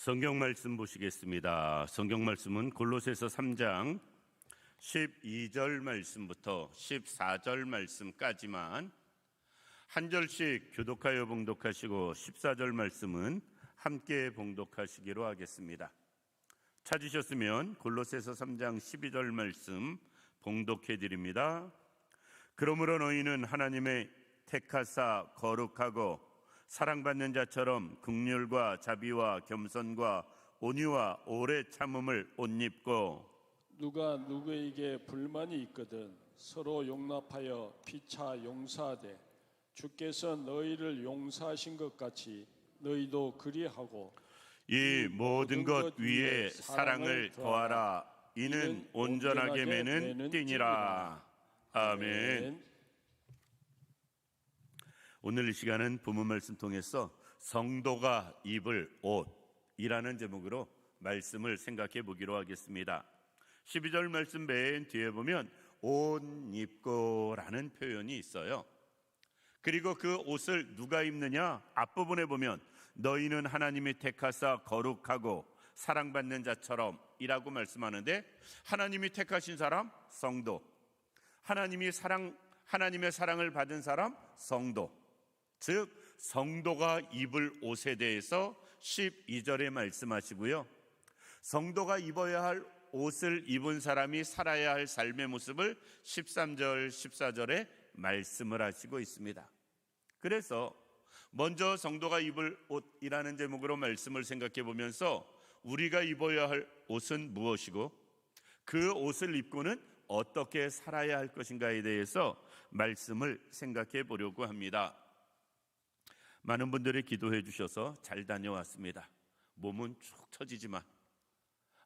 성경 말씀 보시겠습니다. 성경 말씀은 골로새서 3장 12절 말씀부터 14절 말씀까지만 한 절씩 교독하여 봉독하시고 14절 말씀은 함께 봉독하시기로 하겠습니다. 찾으셨으면 골로새서 3장 12절 말씀 봉독해 드립니다. 그러므로 너희는 하나님의 택하사 거룩하고 사랑받는 자처럼 긍휼과 자비와 겸손과 온유와 오래 참음을 옷 입고, 누가 누구에게 불만이 있거든 서로 용납하여 피차 용서하되 주께서 너희를 용서하신 것 같이 너희도 그리하고 이 모든 것 위에 사랑을 더하라. 이는 온전하게 매는 띠니라. 아멘. 오늘 이 시간은 본문 말씀 통해서 성도가 입을 옷이라는 제목으로 말씀을 생각해 보기로 하겠습니다. 12절 말씀 맨 뒤에 보면 옷 입고라는 표현이 있어요. 그리고 그 옷을 누가 입느냐? 앞부분에 보면 너희는 하나님이 택하사 거룩하고 사랑받는 자처럼 이라고 말씀하는데, 하나님이 택하신 사람 성도, 하나님의 사랑을 받은 사람 성도, 즉 성도가 입을 옷에 대해서 12절에 말씀하시고요, 성도가 입어야 할 옷을 입은 사람이 살아야 할 삶의 모습을 13절, 14절에 말씀을 하시고 있습니다. 그래서 먼저 성도가 입을 옷이라는 제목으로 말씀을 생각해 보면서 우리가 입어야 할 옷은 무엇이고 그 옷을 입고는 어떻게 살아야 할 것인가에 대해서 말씀을 생각해 보려고 합니다. 많은 분들이 기도해 주셔서 잘 다녀왔습니다. 몸은 축 처지지만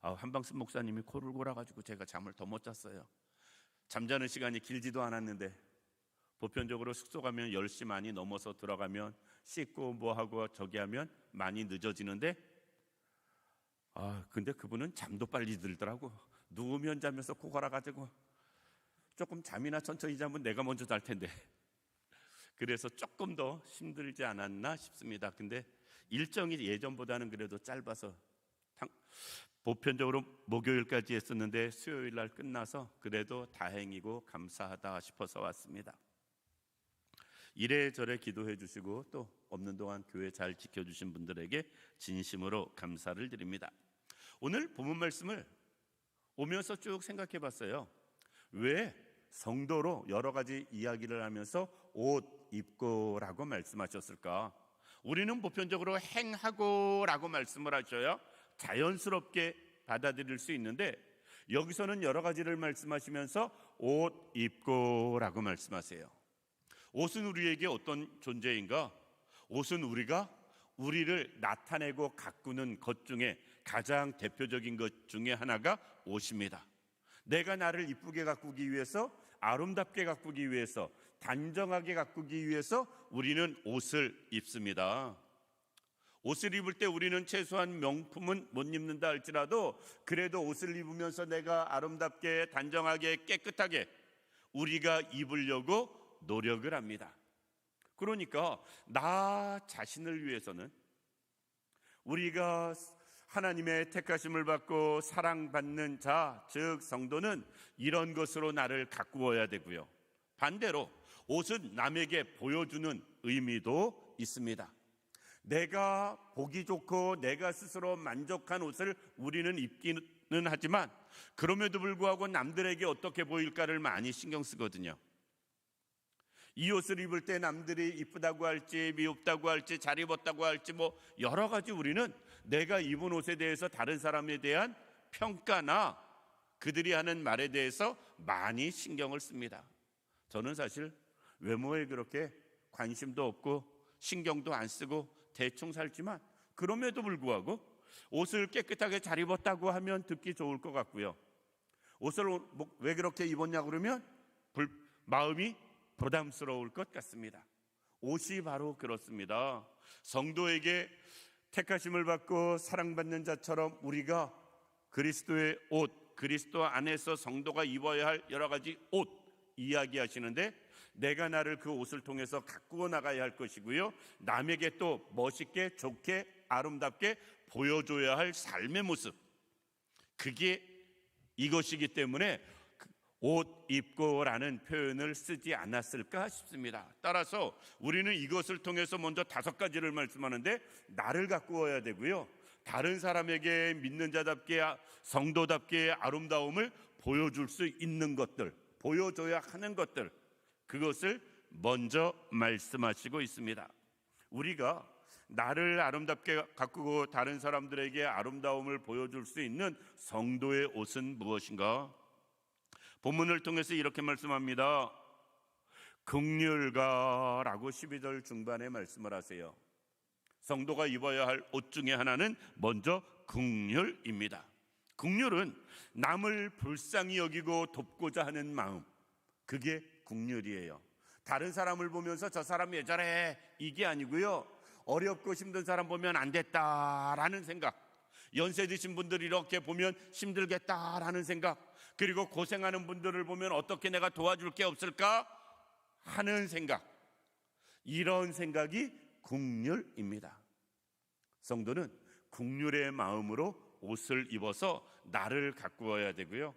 한방순 목사님이 코를 골아가지고 제가 잠을 더 못 잤어요. 잠자는 시간이 길지도 않았는데 보편적으로 숙소 가면 10시 많이 넘어서 들어가면 씻고 뭐하고 저기 하면 많이 늦어지는데 근데 그분은 잠도 빨리 들더라고. 누우면 자면서 코 골아가지고 조금 잠이나 천천히 자면 내가 먼저 잘 텐데, 그래서 조금 더 힘들지 않았나 싶습니다. 근데 일정이 예전보다는 그래도 짧아서 보편적으로 목요일까지 했었는데 수요일 날 끝나서 그래도 다행이고 감사하다 싶어서 왔습니다. 이래저래 기도해 주시고 또 없는 동안 교회 잘 지켜주신 분들에게 진심으로 감사를 드립니다. 오늘 본문 말씀을 오면서 쭉 생각해 봤어요. 왜 성도로 여러 가지 이야기를 하면서 옷 입고라고 말씀하셨을까? 우리는 보편적으로 행하고라고 말씀을 하셔요. 자연스럽게 받아들일 수 있는데 여기서는 여러 가지를 말씀하시면서 옷 입고라고 말씀하세요. 옷은 우리에게 어떤 존재인가? 옷은 우리를 나타내고 가꾸는 것 중에 가장 대표적인 것 중에 하나가 옷입니다. 내가 나를 이쁘게 가꾸기 위해서, 아름답게 가꾸기 위해서, 단정하게 가꾸기 위해서 우리는 옷을 입습니다. 옷을 입을 때 우리는 최소한 명품은 못 입는다 할지라도 그래도 옷을 입으면서 내가 아름답게, 단정하게, 깨끗하게 우리가 입으려고 노력을 합니다. 그러니까 나 자신을 위해서는 우리가 하나님의 택하심을 받고 사랑받는 자, 즉 성도는 이런 것으로 나를 가꾸어야 되고요, 반대로 옷은 남에게 보여주는 의미도 있습니다. 내가 보기 좋고 내가 스스로 만족한 옷을 우리는 입기는 하지만 그럼에도 불구하고 남들에게 어떻게 보일까를 많이 신경 쓰거든요. 이 옷을 입을 때 남들이 이쁘다고 할지 미흡다고 할지 잘 입었다고 할지 여러 가지 우리는 내가 입은 옷에 대해서 다른 사람에 대한 평가나 그들이 하는 말에 대해서 많이 신경을 씁니다. 저는 사실 외모에 그렇게 관심도 없고 신경도 안 쓰고 대충 살지만 그럼에도 불구하고 옷을 깨끗하게 잘 입었다고 하면 듣기 좋을 것 같고요, 옷을 왜 그렇게 입었냐 그러면 마음이 부담스러울 것 같습니다. 옷이 바로 그렇습니다. 성도에게 택하심을 받고 사랑받는 자처럼 우리가 그리스도의 옷, 그리스도 안에서 성도가 입어야 할 여러 가지 옷 이야기하시는데, 내가 나를 그 옷을 통해서 가꾸어 나가야 할 것이고요, 남에게 또 멋있게, 좋게, 아름답게 보여줘야 할 삶의 모습, 그게 이것이기 때문에 옷 입고라는 표현을 쓰지 않았을까 싶습니다. 따라서 우리는 이것을 통해서 먼저 5가지를 말씀하는데, 나를 가꾸어야 되고요, 다른 사람에게 믿는 자답게, 성도답게 아름다움을 보여줄 수 있는 것들, 보여줘야 하는 것들, 그것을 먼저 말씀하시고 있습니다. 우리가 나를 아름답게 가꾸고 다른 사람들에게 아름다움을 보여줄 수 있는 성도의 옷은 무엇인가? 본문을 통해서 이렇게 말씀합니다. 긍휼가라고 12절 중반에 말씀을 하세요. 성도가 입어야 할 옷 중에 하나는 먼저 긍휼입니다. 긍휼은 남을 불쌍히 여기고 돕고자 하는 마음, 그게 긍휼이에요. 다른 사람을 보면서 저 사람 왜 저래, 이게 아니고요, 어렵고 힘든 사람 보면 안 됐다라는 생각, 연세 드신 분들 이렇게 보면 힘들겠다라는 생각, 그리고 고생하는 분들을 보면 어떻게 내가 도와줄 게 없을까 하는 생각, 이런 생각이 긍휼입니다. 성도는 긍휼의 마음으로 옷을 입어서 나를 가꾸어야 되고요,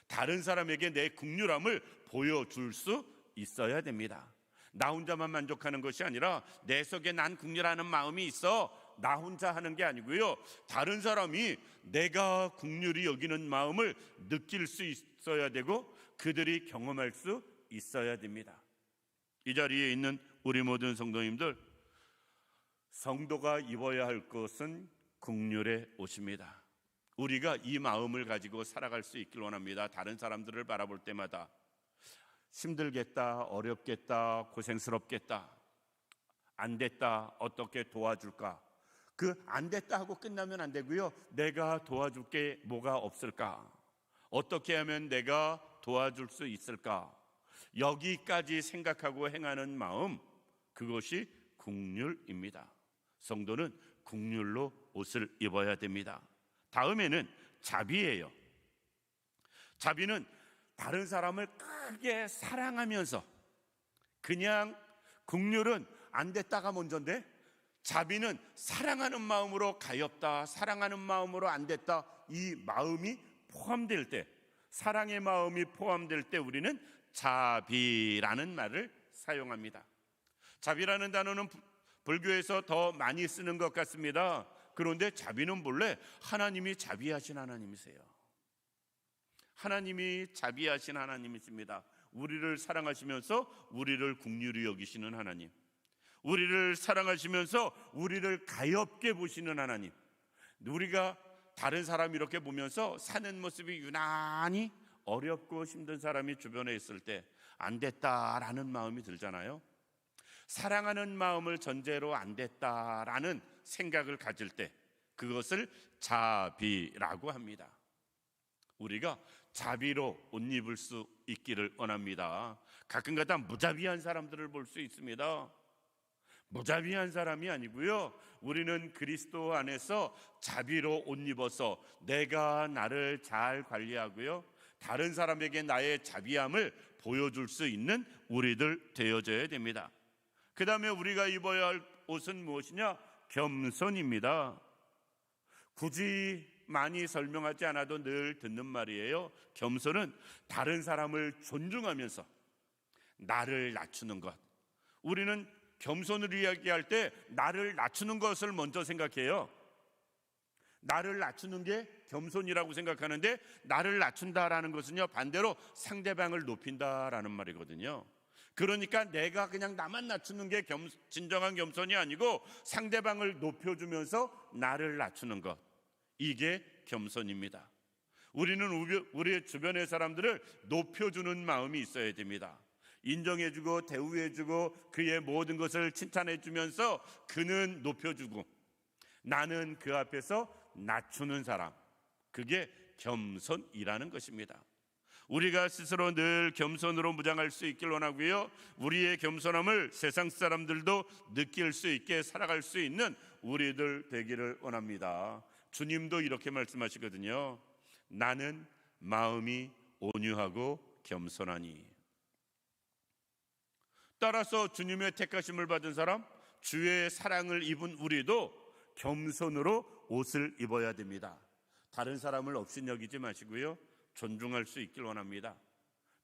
다른 사람에게 내 긍휼함을 보여줄 수 있어야 됩니다. 나 혼자만 만족하는 것이 아니라 내 속에 난 긍휼하는 마음이 있어, 나 혼자 하는 게 아니고요, 다른 사람이 내가 긍휼히 여기는 마음을 느낄 수 있어야 되고 그들이 경험할 수 있어야 됩니다. 이 자리에 있는 우리 모든 성도님들, 성도가 입어야 할 것은 긍휼의 옷입니다. 우리가 이 마음을 가지고 살아갈 수 있길 원합니다. 다른 사람들을 바라볼 때마다 힘들겠다, 어렵겠다, 고생스럽겠다, 안 됐다, 어떻게 도와줄까, 그 안 됐다 하고 끝나면 안 되고요, 내가 도와줄 게 뭐가 없을까, 어떻게 하면 내가 도와줄 수 있을까, 여기까지 생각하고 행하는 마음, 그것이 긍휼입니다. 성도는 긍휼로 옷을 입어야 됩니다. 다음에는 자비예요. 자비는 다른 사람을 크게 사랑하면서, 그냥 긍휼은 안 됐다가 먼저인데 자비는 사랑하는 마음으로 가엾다, 사랑하는 마음으로 안 됐다, 이 마음이 포함될 때, 사랑의 마음이 포함될 때 우리는 자비라는 말을 사용합니다. 자비라는 단어는 불교에서 더 많이 쓰는 것 같습니다. 그런데 자비는 본래 하나님이 자비하신 하나님이세요. 하나님이 자비하신 하나님이십니다. 우리를 사랑하시면서 우리를 긍휼히 여기시는 하나님, 우리를 사랑하시면서 우리를 가엾게 보시는 하나님, 우리가 다른 사람 이렇게 보면서 사는 모습이 유난히 어렵고 힘든 사람이 주변에 있을 때 안 됐다라는 마음이 들잖아요. 사랑하는 마음을 전제로 안 됐다라는 생각을 가질 때 그것을 자비라고 합니다. 우리가 자비로 옷 입을 수 있기를 원합니다. 가끔가다 무자비한 사람들을 볼 수 있습니다. 무자비한 사람이 아니고요, 우리는 그리스도 안에서 자비로 옷 입어서 내가 나를 잘 관리하고요, 다른 사람에게 나의 자비함을 보여줄 수 있는 우리들 되어져야 됩니다. 그 다음에 우리가 입어야 할 옷은 무엇이냐? 겸손입니다. 굳이 많이 설명하지 않아도 늘 듣는 말이에요. 겸손은 다른 사람을 존중하면서 나를 낮추는 것. 우리는 겸손을 이야기할 때 나를 낮추는 것을 먼저 생각해요. 나를 낮추는 게 겸손이라고 생각하는데, 나를 낮춘다라는 것은요, 반대로 상대방을 높인다라는 말이거든요. 그러니까 내가 그냥 나만 낮추는 게 진정한 겸손이 아니고 상대방을 높여주면서 나를 낮추는 것, 이게 겸손입니다. 우리는 우리의 주변의 사람들을 높여주는 마음이 있어야 됩니다. 인정해주고 대우해주고 그의 모든 것을 칭찬해주면서 그는 높여주고 나는 그 앞에서 낮추는 사람, 그게 겸손이라는 것입니다. 우리가 스스로 늘 겸손으로 무장할 수 있길 원하고요, 우리의 겸손함을 세상 사람들도 느낄 수 있게 살아갈 수 있는 우리들 되기를 원합니다. 주님도 이렇게 말씀하시거든요. 나는 마음이 온유하고 겸손하니. 따라서 주님의 택하심을 받은 사람, 주의 사랑을 입은 우리도 겸손으로 옷을 입어야 됩니다. 다른 사람을 업신여기지 마시고요, 존중할 수 있길 원합니다.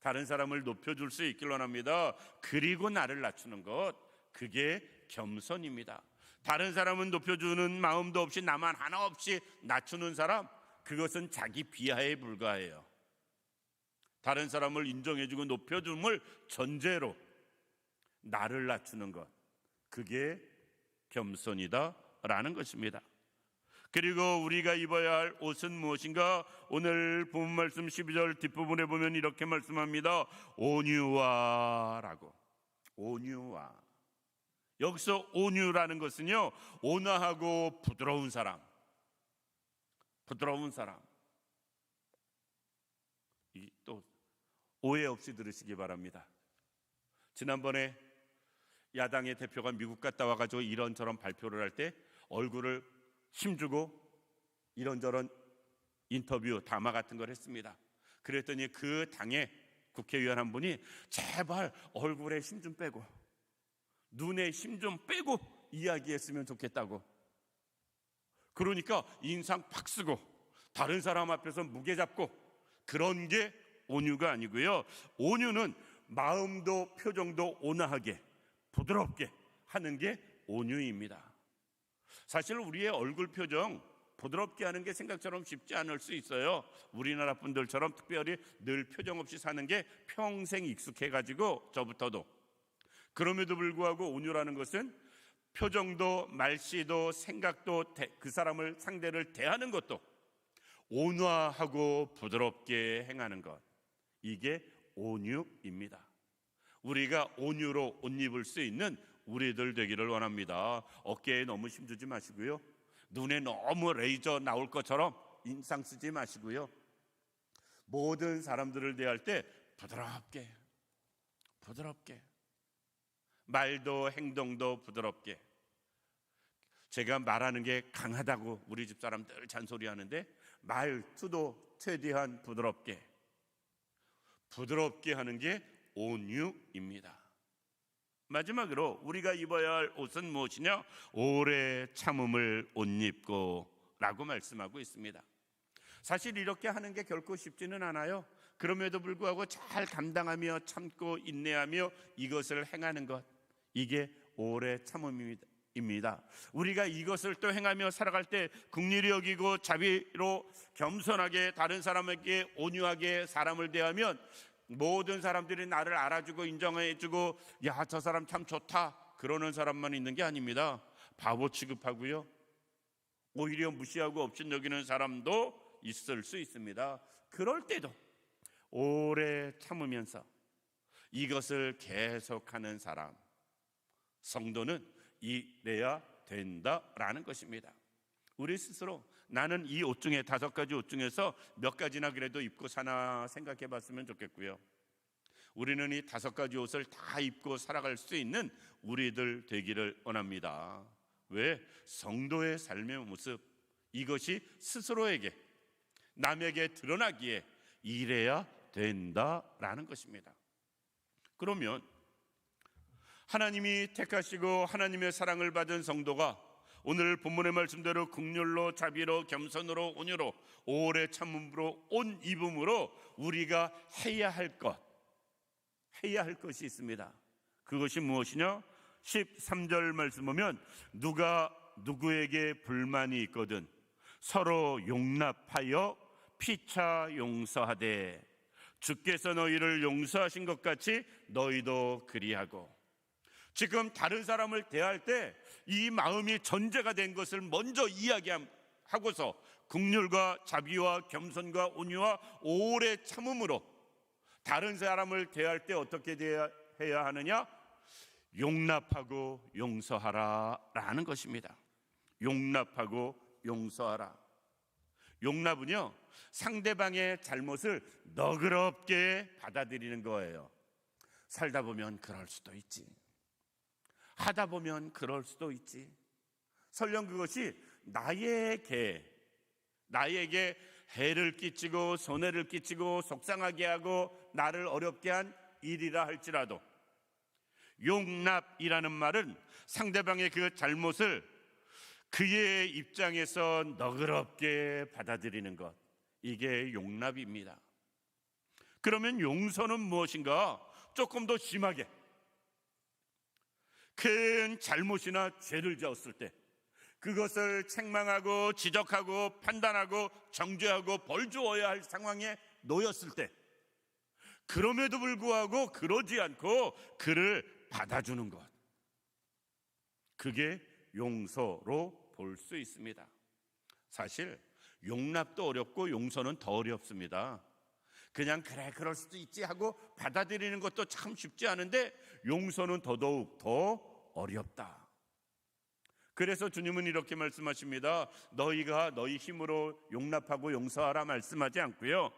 다른 사람을 높여줄 수 있길 원합니다. 그리고 나를 낮추는 것, 그게 겸손입니다. 다른 사람은 높여주는 마음도 없이 나만 하나 없이 낮추는 사람, 그것은 자기 비하에 불과해요. 다른 사람을 인정해주고 높여줌을 전제로 나를 낮추는 것, 그게 겸손이다라는 것입니다. 그리고 우리가 입어야 할 옷은 무엇인가? 오늘 본 말씀 12절 뒷부분에 보면 이렇게 말씀합니다. 온유와라고. 온유와. 여기서 온유라는 것은요, 온화하고 부드러운 사람, 부드러운 사람. 또 오해 없이 들으시기 바랍니다. 지난번에 야당의 대표가 미국 갔다 와가지고 이런저런 발표를 할 때 얼굴을 힘주고 이런저런 인터뷰 담화 같은 걸 했습니다. 그랬더니 그 당의 국회의원 한 분이 제발 얼굴에 힘 좀 빼고 눈에 힘 좀 빼고 이야기했으면 좋겠다고. 그러니까 인상 팍 쓰고 다른 사람 앞에서 무게 잡고 그런 게 온유가 아니고요. 온유는 마음도 표정도 온화하게 부드럽게 하는 게 온유입니다. 사실 우리의 얼굴 표정 부드럽게 하는 게 생각처럼 쉽지 않을 수 있어요. 우리나라 분들처럼 특별히 늘 표정 없이 사는 게 평생 익숙해가지고 저부터도. 그럼에도 불구하고 온유라는 것은 표정도 말씨도 생각도 그 사람을 상대를 대하는 것도 온화하고 부드럽게 행하는 것, 이게 온유입니다. 우리가 온유로 옷 입을 수 있는 우리들 되기를 원합니다. 어깨에 너무 힘주지 마시고요, 눈에 너무 레이저 나올 것처럼 인상 쓰지 마시고요, 모든 사람들을 대할 때 부드럽게, 부드럽게, 말도 행동도 부드럽게. 제가 말하는 게 강하다고 우리 집 사람들 잔소리하는데 말투도 최대한 부드럽게, 부드럽게 하는 게 온유입니다. 마지막으로 우리가 입어야 할 옷은 무엇이냐? 오래 참음을 옷 입고 라고 말씀하고 있습니다. 사실 이렇게 하는 게 결코 쉽지는 않아요. 그럼에도 불구하고 잘 감당하며 참고 인내하며 이것을 행하는 것, 이게 오래 참음입니다. 우리가 이것을 또 행하며 살아갈 때 긍휼히 여기고 자비로 겸손하게 다른 사람에게 온유하게 사람을 대하면 모든 사람들이 나를 알아주고 인정해주고 야, 저 사람 참 좋다 그러는 사람만 있는 게 아닙니다. 바보 취급하고요, 오히려 무시하고 업신여기는 사람도 있을 수 있습니다. 그럴 때도 오래 참으면서 이것을 계속하는 사람, 성도는 이래야 된다라는 것입니다. 우리 스스로 나는 이 옷 중에 5가지 옷 중에서 몇 가지나 그래도 입고 사나 생각해 봤으면 좋겠고요, 우리는 이 5가지 옷을 다 입고 살아갈 수 있는 우리들 되기를 원합니다. 왜? 성도의 삶의 모습, 이것이 스스로에게 남에게 드러나기에 이래야 된다라는 것입니다. 그러면 하나님이 택하시고 하나님의 사랑을 받은 성도가 오늘 본문의 말씀대로 긍휼로 자비로 겸손으로 온유로 오래 참음으로 옷 입음으로 우리가 해야 할 것이 있습니다. 그것이 무엇이냐? 13절 말씀 보면 누가 누구에게 불만이 있거든 서로 용납하여 피차 용서하되 주께서 너희를 용서하신 것 같이 너희도 그리하고. 지금 다른 사람을 대할 때 이 마음이 전제가 된 것을 먼저 이야기하고서 긍휼과 자비와 겸손과 온유와 오래 참음으로 다른 사람을 대할 때 어떻게 해야 하느냐? 용납하고 용서하라라는 것입니다. 용납하고 용서하라. 용납은요, 상대방의 잘못을 너그럽게 받아들이는 거예요. 살다 보면 그럴 수도 있지, 하다 보면 그럴 수도 있지. 설령 그것이 나에게 해를 끼치고 손해를 끼치고 속상하게 하고 나를 어렵게 한 일이라 할지라도 용납이라는 말은 상대방의 그 잘못을 그의 입장에서 너그럽게 받아들이는 것, 이게 용납입니다. 그러면 용서는 무엇인가? 조금 더 심하게 큰 잘못이나 죄를 지었을 때 그것을 책망하고 지적하고 판단하고 정죄하고 벌 주어야 할 상황에 놓였을 때, 그럼에도 불구하고 그러지 않고 그를 받아주는 것, 그게 용서로 볼 수 있습니다. 사실 용납도 어렵고 용서는 더 어렵습니다. 그냥 그래 그럴 수도 있지 하고 받아들이는 것도 참 쉽지 않은데 용서는 더더욱 더 어렵다. 그래서 주님은 이렇게 말씀하십니다. 너희가 너희 힘으로 용납하고 용서하라 말씀하지 않고요,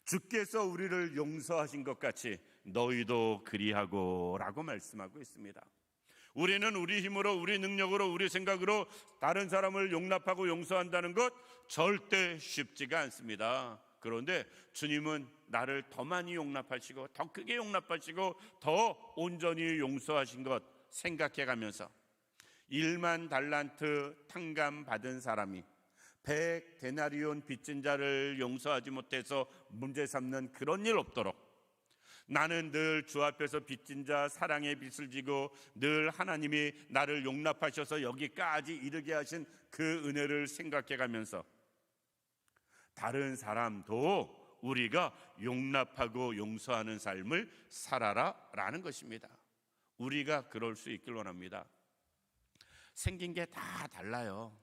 주께서 우리를 용서하신 것 같이 너희도 그리하고 라고 말씀하고 있습니다. 우리는 우리 힘으로, 우리 능력으로, 우리 생각으로 다른 사람을 용납하고 용서한다는 것 절대 쉽지가 않습니다. 그런데 주님은 나를 더 많이 용납하시고 더 크게 용납하시고 더 온전히 용서하신 것 생각해가면서 1만 달란트 탕감 받은 사람이 100데나리온 빚진 자를 용서하지 못해서 문제 삼는 그런 일 없도록, 나는 늘 주 앞에서 빚진 자 사랑의 빚을 지고 늘 하나님이 나를 용납하셔서 여기까지 이르게 하신 그 은혜를 생각해가면서 다른 사람도 우리가 용납하고 용서하는 삶을 살아라 라는 것입니다. 우리가 그럴 수 있길 원합니다. 생긴 게 다 달라요.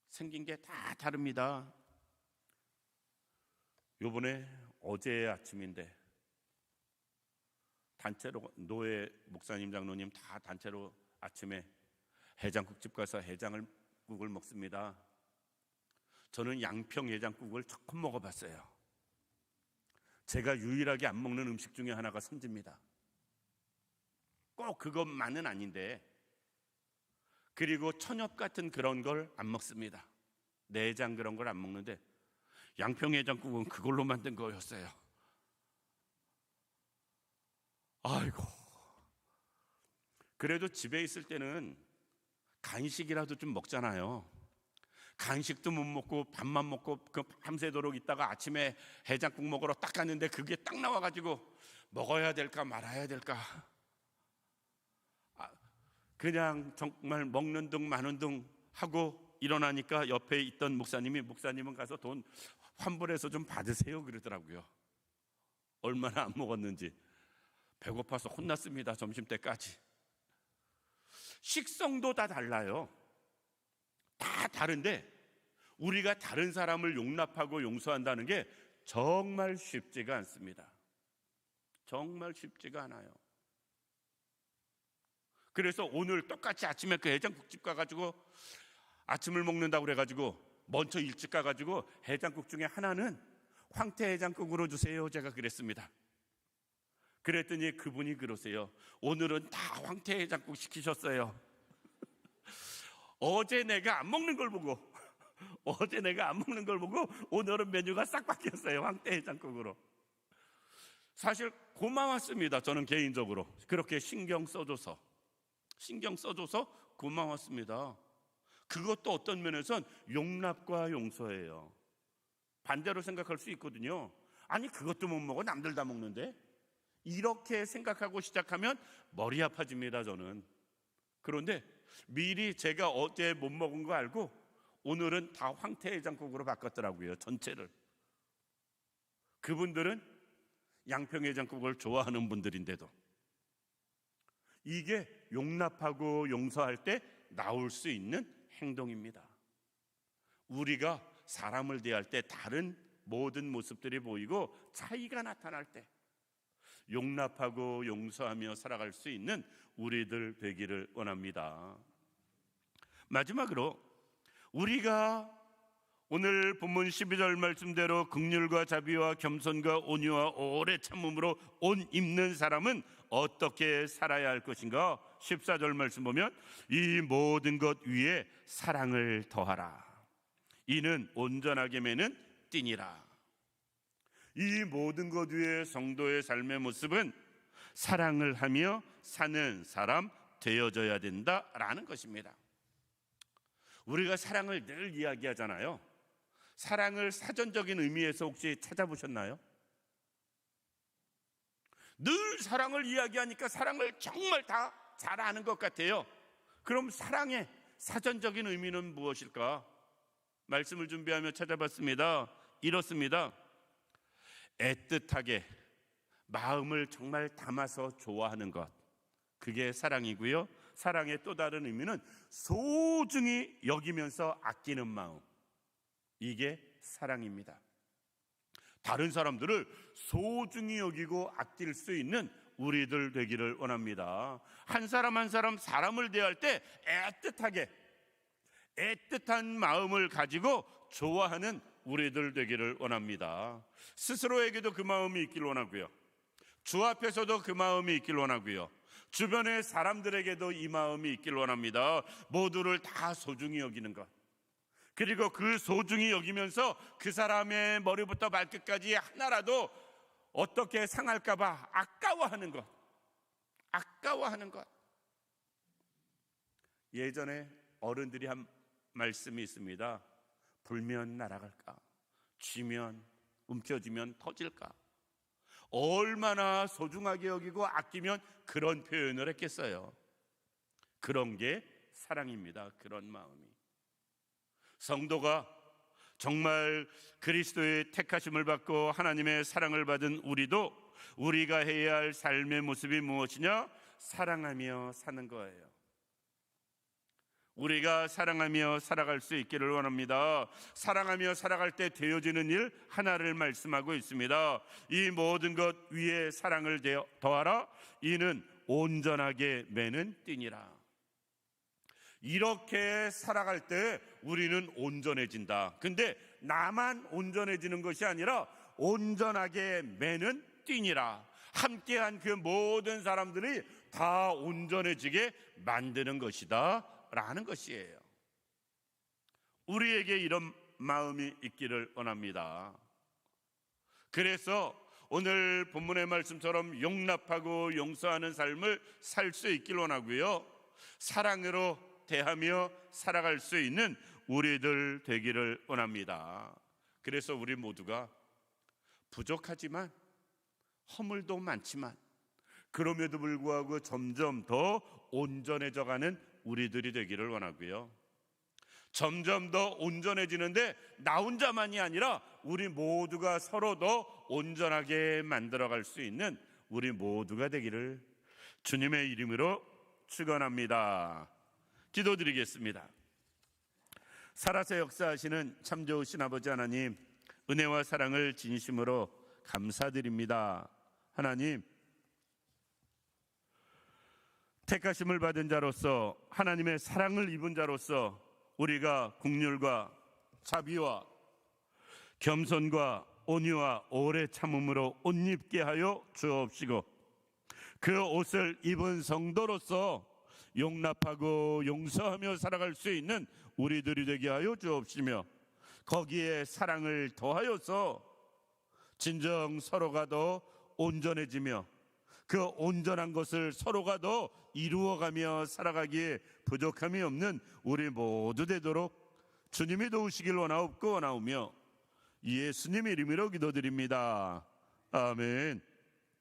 생긴 게 다 다릅니다. 요번에 어제 아침인데 단체로 노예 목사님 장로님 다 단체로 아침에 해장국집 가서 해장국을 먹습니다. 저는 양평 해장국을 처음 먹어봤어요. 제가 유일하게 안 먹는 음식 중에 하나가 선지입니다. 꼭 그것만은 아닌데, 그리고 천엽 같은 그런 걸 안 먹습니다. 내장 그런 걸 안 먹는데 양평 해장국은 그걸로 만든 거였어요. 아이고, 그래도 집에 있을 때는 간식이라도 좀 먹잖아요. 간식도 못 먹고 밥만 먹고 그 밤새도록 있다가 아침에 해장국 먹으러 딱 갔는데 그게 딱 나와가지고 먹어야 될까 말아야 될까, 그냥 정말 먹는 둥 마는 둥 하고 일어나니까 옆에 있던 목사님은 가서 돈 환불해서 좀 받으세요 그러더라고요. 얼마나 안 먹었는지. 배고파서 혼났습니다. 점심때까지. 식성도 다 달라요. 다 다른데 우리가 다른 사람을 용납하고 용서한다는 게 정말 쉽지가 않습니다. 정말 쉽지가 않아요. 그래서 오늘 똑같이 아침에 그 해장국집 가가지고 아침을 먹는다고 그래가지고 먼저 일찍 가가지고 해장국 중에 하나는 황태 해장국으로 주세요 제가 그랬습니다. 그랬더니 그분이 그러세요. 오늘은 다 황태 해장국 시키셨어요. 어제 내가 안 먹는 걸 보고 오늘은 메뉴가 싹 바뀌었어요. 황태 해장국으로. 사실 고마웠습니다. 저는 개인적으로 그렇게 신경 써줘서 고마웠습니다. 그것도 어떤 면에선 용납과 용서예요. 반대로 생각할 수 있거든요. 아니 그것도 못 먹어 남들 다 먹는데, 이렇게 생각하고 시작하면 머리 아파집니다. 저는. 그런데 미리 제가 어제 못 먹은 거 알고 오늘은 다 황태해장국으로 바꿨더라고요. 전체를. 그분들은 양평해장국을 좋아하는 분들인데도. 이게 용납하고 용서할 때 나올 수 있는 행동입니다. 우리가 사람을 대할 때 다른 모든 모습들이 보이고 차이가 나타날 때 용납하고 용서하며 살아갈 수 있는 우리들 되기를 원합니다. 마지막으로 우리가 오늘 본문 12절 말씀대로 긍휼과 자비와 겸손과 온유와 오래 참음으로 옷 입는 사람은 어떻게 살아야 할 것인가? 14절 말씀 보면 이 모든 것 위에 사랑을 더하라. 이는 온전하게 매는 띠니라. 이 모든 것 위에 성도의 삶의 모습은 사랑을 하며 사는 사람 되어져야 된다라는 것입니다. 우리가 사랑을 늘 이야기하잖아요. 사랑을 사전적인 의미에서 혹시 찾아보셨나요? 늘 사랑을 이야기하니까 사랑을 정말 다 잘 아는 것 같아요. 그럼 사랑의 사전적인 의미는 무엇일까? 말씀을 준비하며 찾아봤습니다. 이렇습니다. 애틋하게 마음을 정말 담아서 좋아하는 것, 그게 사랑이고요. 사랑의 또 다른 의미는 소중히 여기면서 아끼는 마음, 이게 사랑입니다. 다른 사람들을 소중히 여기고 아낄 수 있는 우리들 되기를 원합니다. 한 사람 한 사람 사람을 대할 때 애틋한 마음을 가지고 좋아하는 우리들 되기를 원합니다. 스스로에게도 그 마음이 있길 원하고요. 주 앞에서도 그 마음이 있길 원하고요. 주변의 사람들에게도 이 마음이 있길 원합니다. 모두를 다 소중히 여기는 것, 그리고 그 소중히 여기면서 그 사람의 머리부터 발끝까지 하나라도 어떻게 상할까 봐 아까워하는 것. 예전에 어른들이 한 말씀이 있습니다. 불면 날아갈까, 쥐면 움켜쥐면 터질까. 얼마나 소중하게 여기고 아끼면 그런 표현을 했겠어요. 그런 게 사랑입니다. 그런 마음이. 성도가 정말 그리스도의 택하심을 받고 하나님의 사랑을 받은 우리도 우리가 해야 할 삶의 모습이 무엇이냐? 사랑하며 사는 거예요. 우리가 사랑하며 살아갈 수 있기를 원합니다. 사랑하며 살아갈 때 되어지는 일 하나를 말씀하고 있습니다. 이 모든 것 위에 사랑을 더하라. 이는 온전하게 매는 띠니라. 이렇게 살아갈 때 우리는 온전해진다. 근데 나만 온전해지는 것이 아니라 온전하게 매는 띠니라. 함께한 그 모든 사람들이 다 온전해지게 만드는 것이다 라는 것이에요. 우리에게 이런 마음이 있기를 원합니다. 그래서 오늘 본문의 말씀처럼 용납하고 용서하는 삶을 살 수 있기를 원하고요. 사랑으로 대하며 살아갈 수 있는 우리들 되기를 원합니다. 그래서 우리 모두가 부족하지만 허물도 많지만 그럼에도 불구하고 점점 더 온전해져가는 우리들이 되기를 원하고요. 점점 더 온전해지는데 나 혼자만이 아니라 우리 모두가 서로 더 온전하게 만들어갈 수 있는 우리 모두가 되기를 주님의 이름으로 축원합니다. 기도드리겠습니다. 살아서 역사하시는 참 좋으신 아버지 하나님, 은혜와 사랑을 진심으로 감사드립니다. 하나님, 택하심을 받은 자로서 하나님의 사랑을 입은 자로서 우리가 긍휼과 자비와 겸손과 온유와 오래 참음으로 옷 입게 하여 주옵시고, 그 옷을 입은 성도로서 용납하고 용서하며 살아갈 수 있는 우리들이 되게 하여 주옵시며, 거기에 사랑을 더하여서 진정 서로가 더 온전해지며 그 온전한 것을 서로가 더 이루어가며 살아가기에 부족함이 없는 우리 모두 되도록 주님이 도우시길 원하옵고 원하오며 예수님의 이름으로 기도드립니다. 아멘.